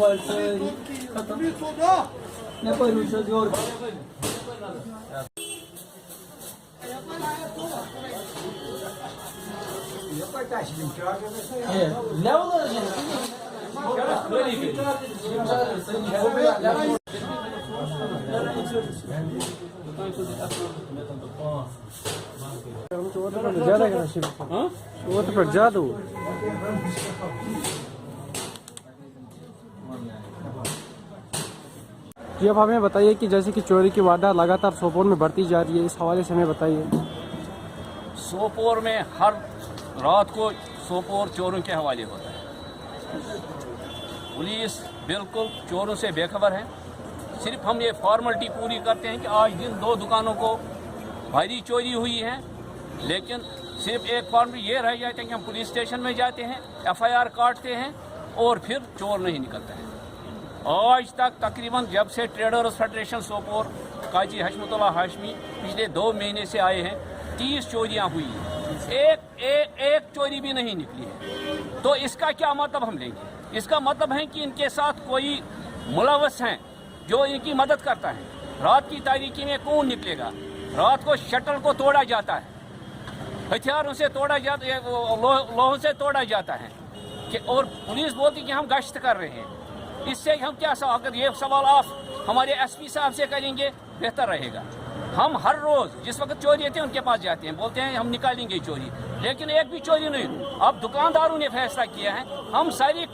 Mobile ساری ختم مے پر وچھ یور زیادہ جی اب ہمیں بتائیے کہ جیسے کہ چوری کی واردات لگاتار سوپور میں بڑھتی جا رہی ہے، اس حوالے سے ہمیں بتائیے۔ سوپور میں ہر رات کو سوپور چوروں کے حوالے ہوتا ہے، پولیس بالکل چوروں سے بے خبر ہے۔ صرف ہم یہ فارملٹی پوری کرتے ہیں کہ آج دن 2 دکانوں کو بھاری چوری ہوئی ہے، لیکن صرف ایک فارملٹی یہ رہ جاتے ہیں کہ ہم پولیس اسٹیشن میں جاتے ہیں، FIR کاٹتے ہیں اور پھر چور نہیں نکلتا ہے۔ آج تک تقریباً جب سے ٹریڈرز فیڈریشن سوپور قاضی حشمت اللہ ہاشمی پچھلے 2 مہینے سے آئے ہیں، 30 چوریاں ہوئی ہیں، ایک چوری بھی نہیں نکلی ہے۔ تو اس کا کیا مطلب ہم لیں گے؟ اس کا مطلب ہے کہ ان کے ساتھ کوئی ملوث ہیں جو ان کی مدد کرتا ہے۔ رات کی تاریکی میں کون نکلے گا؟ رات کو شٹل کو توڑا جاتا ہے، ہتھیاروں سے توڑا جاتا ہے، لوہوں سے توڑا جاتا ہے کہ اور پولیس بولتی کہ ہم گشت کر رہے ہیں۔ اس سے ہم کیا اگر یہ سوال آپ ہمارے SP صاحب سے کریں گے بہتر رہے گا۔ ہم ہر روز جس وقت چوری ہوتی ہے ان کے پاس جاتے ہیں، بولتے ہیں ہم نکالیں گے چوری، لیکن ایک بھی چوری نہیں۔ اب دکانداروں نے فیصلہ کیا ہے ہم ساری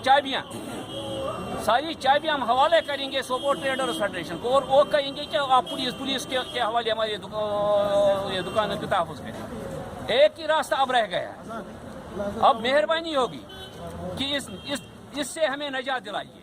چابیاں ہم حوالے کریں گے سوپور ٹریڈرز فیڈریشن کو، اور وہ کہیں گے کہ آپ پولیس کے حوالے ہماری دکان کے تحفظ کریں۔ ایک ہی راستہ اب رہ گیا ہے، اب مہربانی ہوگی کہ اس سے ہمیں نجات دلائیے۔